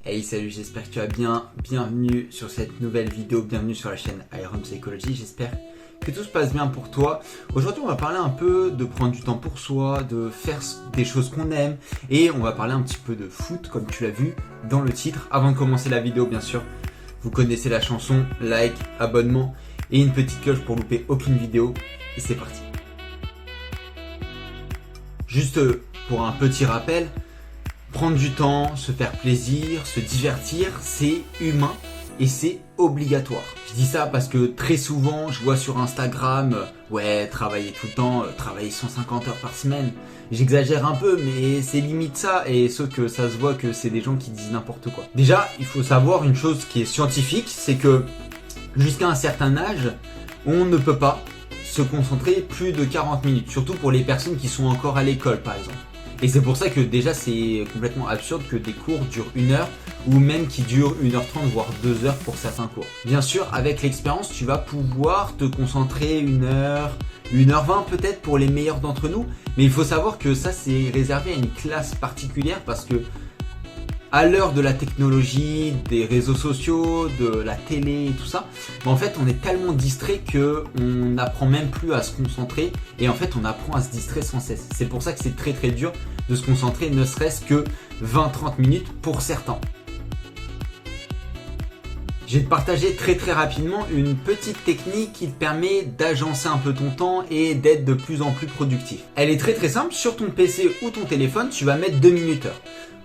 Hey salut, j'espère que tu vas bien, bienvenue sur cette nouvelle vidéo, bienvenue sur la chaîne Iron Psychology, j'espère que tout se passe bien pour toi. Aujourd'hui on va parler un peu de prendre du temps pour soi, de faire des choses qu'on aime et on va parler un petit peu de foot comme tu l'as vu dans le titre. Avant de commencer la vidéo bien sûr, vous connaissez la chanson, like, abonnement et une petite cloche pour louper aucune vidéo et c'est parti. Juste pour un petit rappel, prendre du temps, se faire plaisir, se divertir, c'est humain et c'est obligatoire. Je dis ça parce que très souvent, je vois sur Instagram, ouais, travailler tout le temps, travailler 150 heures par semaine. J'exagère un peu, mais c'est limite ça, et sauf que ça se voit que c'est des gens qui disent n'importe quoi. Déjà, il faut savoir une chose qui est scientifique, c'est que jusqu'à un certain âge, on ne peut pas se concentrer plus de 40 minutes, surtout pour les personnes qui sont encore à l'école par exemple. Et c'est pour ça que déjà c'est complètement absurde que des cours durent 1 heure ou même qui durent 1h30 voire 2 heures pour certains cours. Bien sûr, avec l'expérience, tu vas pouvoir te concentrer 1 heure, 1h20 peut-être pour les meilleurs d'entre nous, mais il faut savoir que ça c'est réservé à une classe particulière parce que à l'heure de la technologie, des réseaux sociaux, de la télé et tout ça, en fait on est tellement distrait qu'on n'apprend même plus à se concentrer et en fait on apprend à se distraire sans cesse. C'est pour ça que c'est très dur de se concentrer ne serait-ce que 20-30 minutes pour certains. Je vais te partager très rapidement une petite technique qui te permet d'agencer un peu ton temps et d'être de plus en plus productif. Elle est très simple, sur ton PC ou ton téléphone, tu vas mettre 2 minuteurs.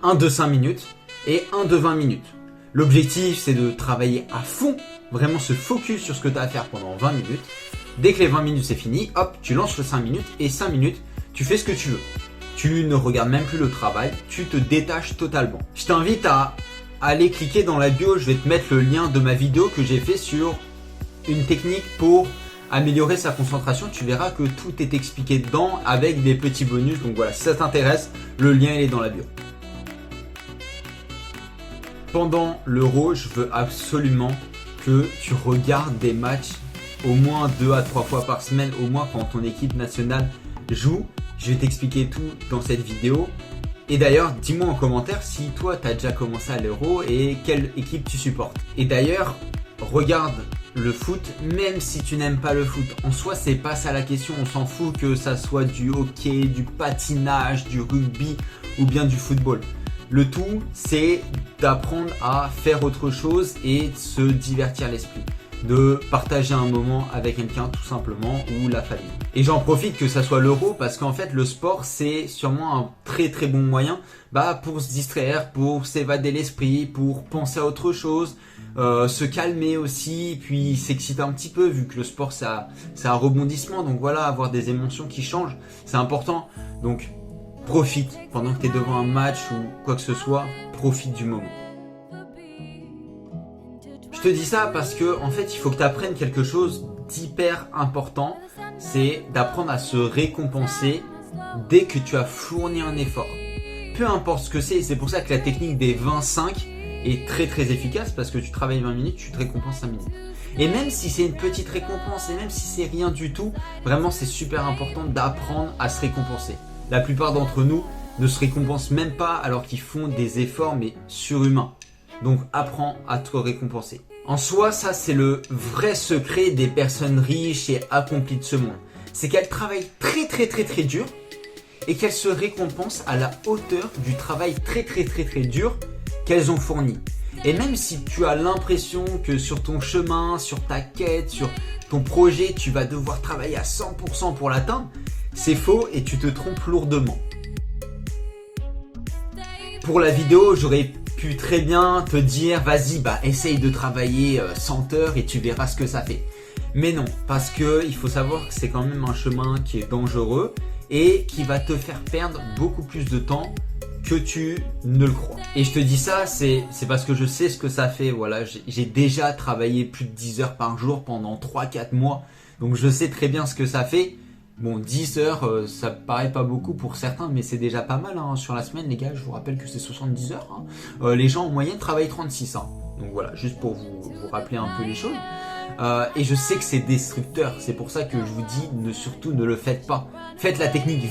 Un de 5 minutes et un de 20 minutes. L'objectif c'est de travailler à fond, vraiment se focus sur ce que tu as à faire pendant 20 minutes. Dès que les 20 minutes c'est fini, hop, tu lances le 5 minutes et 5 minutes, tu fais ce que tu veux. Tu ne regardes même plus le travail, tu te détaches totalement. Je t'invite à aller cliquer dans la bio, je vais te mettre le lien de ma vidéo que j'ai fait sur une technique pour améliorer sa concentration. Tu verras que tout est expliqué dedans avec des petits bonus. Donc voilà, si ça t'intéresse, le lien il est dans la bio. Pendant l'Euro, je veux absolument que tu regardes des matchs au moins 2 à 3 fois par semaine, au moins quand ton équipe nationale joue. Je vais t'expliquer tout dans cette vidéo. Et d'ailleurs, dis-moi en commentaire si toi, tu as déjà commencé à l'Euro et quelle équipe tu supportes. Et d'ailleurs, regarde le foot, même si tu n'aimes pas le foot. En soi, c'est pas ça la question. On s'en fout que ça soit du hockey, du patinage, du rugby ou bien du football. Le tout, c'est d'apprendre à faire autre chose et de se divertir l'esprit. De partager un moment avec quelqu'un tout simplement ou la famille. Et j'en profite que ça soit l'Euro parce qu'en fait le sport c'est sûrement un très bon moyen pour se distraire, pour s'évader l'esprit, pour penser à autre chose, se calmer aussi, puis s'exciter un petit peu vu que le sport c'est un rebondissement, donc voilà, avoir des émotions qui changent, c'est important. Donc profite pendant que tu es devant un match ou quoi que ce soit, profite du moment. Je te dis ça parce que en fait il faut que tu apprennes quelque chose d'hyper important, c'est d'apprendre à se récompenser dès que tu as fourni un effort. Peu importe ce que c'est pour ça que la technique des 25 est très efficace parce que tu travailles 20 minutes, tu te récompenses 5 minutes. Et même si c'est une petite récompense et même si c'est rien du tout, vraiment c'est super important d'apprendre à se récompenser. La plupart d'entre nous ne se récompensent même pas alors qu'ils font des efforts mais surhumains. Donc apprends à te récompenser. En soi, ça c'est le vrai secret des personnes riches et accomplies de ce monde. C'est qu'elles travaillent très dur et qu'elles se récompensent à la hauteur du travail très dur qu'elles ont fourni. Et même si tu as l'impression que sur ton chemin, sur ta quête, sur ton projet, tu vas devoir travailler à 100% pour l'atteindre, c'est faux et tu te trompes lourdement. Pour la vidéo, j'aurais pu très bien te dire vas-y essaye de travailler 100 heures et tu verras ce que ça fait. Mais non, parce que il faut savoir que c'est quand même un chemin qui est dangereux et qui va te faire perdre beaucoup plus de temps que tu ne le crois. Et je te dis ça, c'est parce que je sais ce que ça fait. Voilà, j'ai déjà travaillé plus de 10 heures par jour pendant 3-4 mois. Donc je sais très bien ce que ça fait. Bon, 10 heures, ça paraît pas beaucoup pour certains, mais c'est déjà pas mal hein. Sur la semaine, les gars, je vous rappelle que c'est 70 heures. Hein. Les gens en moyenne travaillent 36. Hein. Donc voilà, juste pour vous rappeler un peu les choses. Et je sais que c'est destructeur. C'est pour ça que je vous dis, surtout ne le faites pas. Faites la technique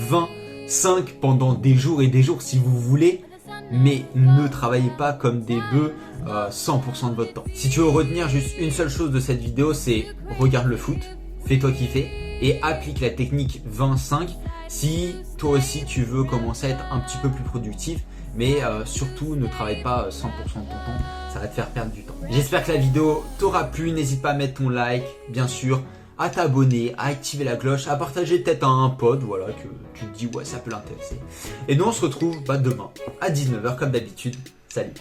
20-5 pendant des jours et des jours si vous voulez. mais ne travaillez pas comme des bœufs 100% de votre temps. Si tu veux retenir juste une seule chose de cette vidéo, c'est regarde le foot, fais-toi kiffer et applique la technique 20-5 si toi aussi tu veux commencer à être un petit peu plus productif, mais surtout ne travaille pas 100% de ton temps, ça va te faire perdre du temps. J'espère que la vidéo t'aura plu, n'hésite pas à mettre ton like, bien sûr, à t'abonner, à activer la cloche, à partager peut-être à un pote, voilà, que tu te dis ouais ça peut l'intéresser. Et nous on se retrouve demain à 19h comme d'habitude. Salut.